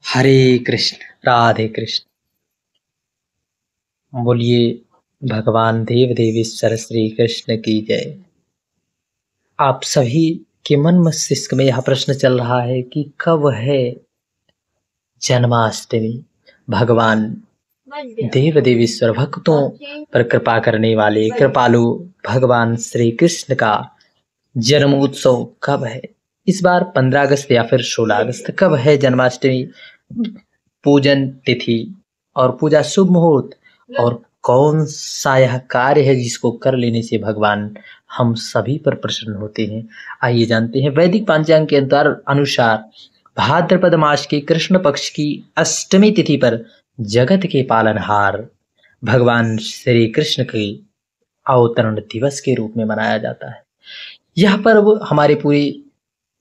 हरे कृष्ण, राधे कृष्ण। बोलिए भगवान देव देवेश्वर श्री कृष्ण की जय। आप सभी के मन मस्तिष्क में यह प्रश्न चल रहा है कि कब है जन्माष्टमी। भगवान देव देवेश्वर भक्तों पर कृपा करने वाले कृपालु भगवान श्री कृष्ण का जन्म उत्सव कब है। इस बार 15 अगस्त या फिर 16 अगस्त कब है जन्माष्टमी। पूजन तिथि और पूजा शुभ मुहूर्त और कौन सा यह कार्य है जिसको कर लेने से भगवान हम सभी पर प्रसन्न होते हैं। आइए जानते हैं। वैदिक पंचांग के अनुसार भाद्रपद मास के कृष्ण पक्ष की अष्टमी तिथि पर जगत के पालनहार भगवान श्री कृष्ण के अवतरण दिवस के रूप में मनाया जाता है। यह पर्व हमारे पूरे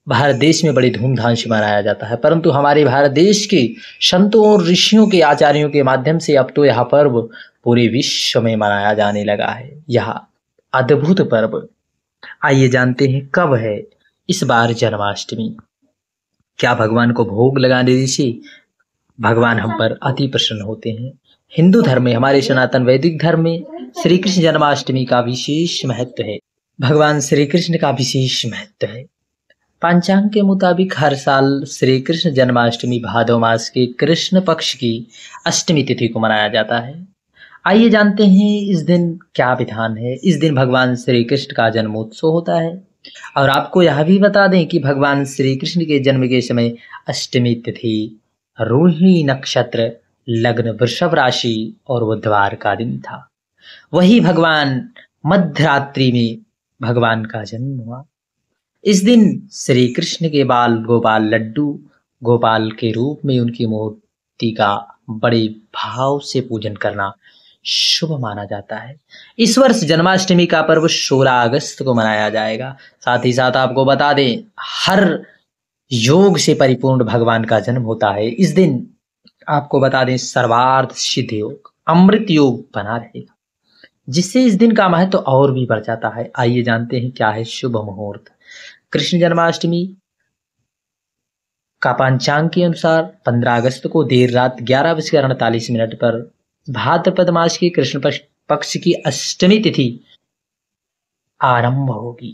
भारत देश में बड़ी धूमधाम से मनाया जाता है, परंतु हमारे भारत देश के संतों और ऋषियों के आचार्यों के माध्यम से अब तो यह पर्व पूरे विश्व में मनाया जाने लगा है। यह अद्भुत पर्व। आइए जानते हैं कब है इस बार जन्माष्टमी। क्या भगवान को भोग लगाने से भगवान हम पर अति प्रसन्न होते हैं। हिंदू धर्म में, हमारे सनातन वैदिक धर्म में श्री कृष्ण जन्माष्टमी का विशेष महत्व है। भगवान श्री कृष्ण का विशेष महत्व है। पंचांग के मुताबिक हर साल श्री कृष्ण जन्माष्टमी भादव मास के कृष्ण पक्ष की अष्टमी तिथि को मनाया जाता है। आइए जानते हैं इस दिन क्या विधान है। इस दिन भगवान श्री कृष्ण का जन्मोत्सव होता है और आपको यह भी बता दें कि भगवान श्री कृष्ण के जन्म के समय अष्टमी तिथि रोहिणी नक्षत्र, लग्न वृषभ राशि और बुधवार का दिन था। वही भगवान मध्यरात्रि में भगवान का जन्म हुआ। इस दिन श्री कृष्ण के बाल गोपाल लड्डू गोपाल के रूप में उनकी मूर्ति का बड़े भाव से पूजन करना शुभ माना जाता है। इस वर्ष जन्माष्टमी का पर्व 16 अगस्त को मनाया जाएगा। साथ ही साथ आपको बता दें, हर योग से परिपूर्ण भगवान का जन्म होता है। इस दिन आपको बता दें सर्वार्थ सिद्ध योग, अमृत योग बना रहेगा, जिससे इस दिन का महत्व और भी बढ़ जाता है। आइए जानते हैं क्या है शुभ मुहूर्त। कृष्ण जन्माष्टमी का पंचांग के अनुसार 15 अगस्त को देर रात 11:48 पर भाद्रपद मास के कृष्ण पक्ष की अष्टमी तिथि आरंभ होगी।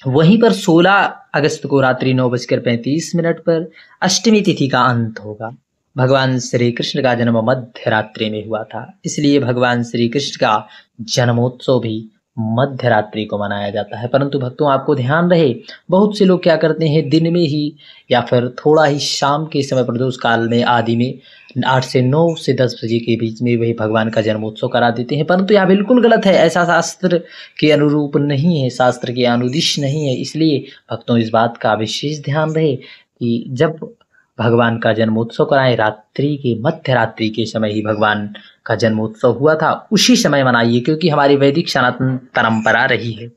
वहीं पर 16 अगस्त को रात्रि 9:35 पर अष्टमी तिथि का अंत होगा। भगवान श्री कृष्ण का जन्म मध्य रात्रि में हुआ था, इसलिए भगवान श्री कृष्ण का जन्मोत्सव भी मध्य रात्रि को मनाया जाता है। परंतु भक्तों, आपको ध्यान रहे, बहुत से लोग क्या करते हैं, दिन में ही या फिर थोड़ा ही शाम के समय प्रदोष काल में आदि में 8 से 9 से 10 बजे के बीच में वही भगवान का जन्मोत्सव करा देते हैं। परंतु यह बिल्कुल गलत है। ऐसा शास्त्र के अनुरूप नहीं है, शास्त्र के अनुदिश नहीं है। इसलिए भक्तों, इस बात का विशेष ध्यान रहे कि जब भगवान का जन्मोत्सव कराएं, रात्रि के मध्य रात्रि के समय ही भगवान का जन्मोत्सव हुआ था, उसी समय मनाइए, क्योंकि हमारी वैदिक सनातन परंपरा रही है।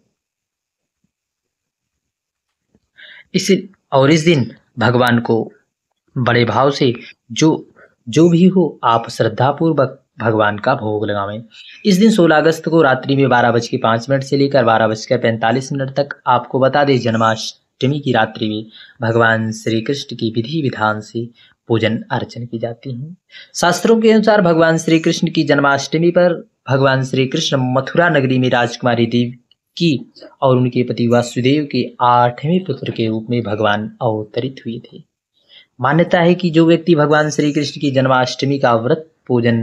इस दिन भगवान को बड़े भाव से जो भी हो आप श्रद्धापूर्वक भगवान का भोग लगावें। इस दिन 16 अगस्त को रात्रि में 12:05 से लेकर 12:45 तक आपको बता दें, जन्माष्टमी की रात्रि में भगवान श्री कृष्ण की विधि विधान से पूजन अर्चन की जाती है। शास्त्रों के अनुसार भगवान श्री कृष्ण की जन्माष्टमी पर भगवान श्री कृष्ण मथुरा नगरी में राजकुमारी देवी की और उनके पति वासुदेव के 8वें पुत्र के रूप में भगवान अवतरित हुए थे। मान्यता है कि जो व्यक्ति भगवान श्री कृष्ण की जन्माष्टमी का व्रत पूजन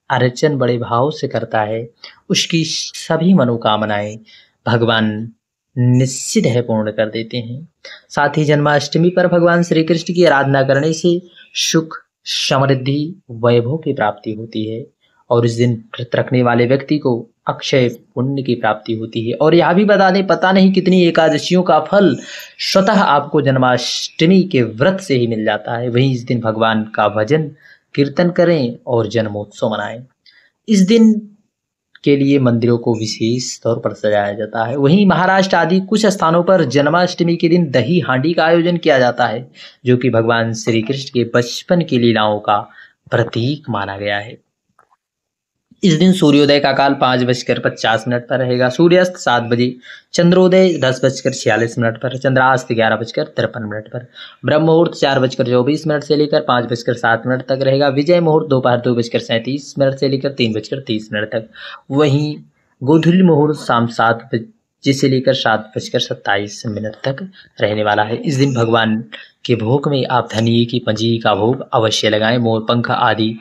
अर्चन बड़े भाव से करता है, उसकी सभी मनोकामनाएं भगवान निश्चित है पूर्ण कर देते हैं। साथ ही जन्माष्टमी पर भगवान श्री कृष्ण की आराधना करने से सुख, समृद्धि, वैभव की प्राप्ति होती है और इस दिन व्रत रखने वाले व्यक्ति को अक्षय पुण्य की प्राप्ति होती है। और यह भी बता दें, पता नहीं कितनी एकादशियों का फल स्वतः आपको जन्माष्टमी के व्रत से ही मिल जाता है। वहीं इस दिन भगवान का भजन कीर्तन करें और जन्मोत्सव मनाएं। इस दिन के लिए मंदिरों को विशेष तौर पर सजाया जाता है। वहीं महाराष्ट्र आदि कुछ स्थानों पर जन्माष्टमी के दिन दही हांडी का आयोजन किया जाता है, जो कि भगवान श्री कृष्ण के बचपन की लीलाओं का प्रतीक माना गया है। इस दिन सूर्योदय का काल 5:50 पर रहेगा, सूर्यास्त 7 बजे, चंद्रोदय 10:46 पर, चंद्रास्त 11:53 पर, ब्रह्म मुहूर्त 4:24 से लेकर 5:07 तक रहेगा, विजय मुहूर्त दोपहर 2:37 से लेकर 3:30 तक। वहीं गोधूली मुहूर्त शाम 7 बजे से लेकर 7:27 तक रहने वाला है। इस दिन भगवान के भोग में आप धनिये की पंजीरी का भोग अवश्य लगाएं, मोर पंख आदि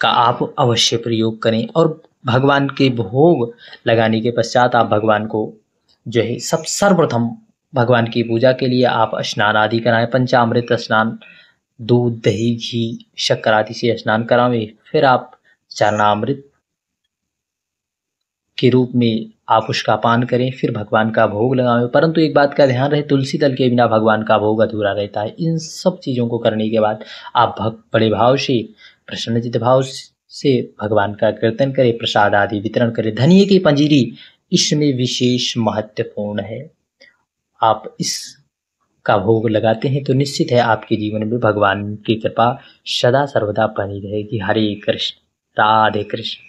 का आप अवश्य प्रयोग करें। और भगवान के भोग लगाने के पश्चात आप भगवान को जो है सर्वप्रथम भगवान की पूजा के लिए आप स्नान आदि कराएं, पंचामृत स्नान, दूध दही घी शक्कर आदि से स्नान करावें। फिर आप चरणामृत के रूप में आप उसका पान करें, फिर भगवान का भोग लगावें। परंतु एक बात का ध्यान रहे, तुलसी दल के बिना भगवान का भोग अधूरा रहता है। इन सब चीज़ों को करने के बाद आप बड़े भाव से, प्रसन्नचित्त भाव से भगवान का कीर्तन करें, प्रसाद आदि वितरण करें। धनिये की पंजीरी इसमें विशेष महत्वपूर्ण है। आप इस का भोग लगाते हैं तो निश्चित है आपके जीवन में भगवान की कृपा सदा सर्वदा बनी रहेगी। हरे कृष्ण, राधे कृष्ण।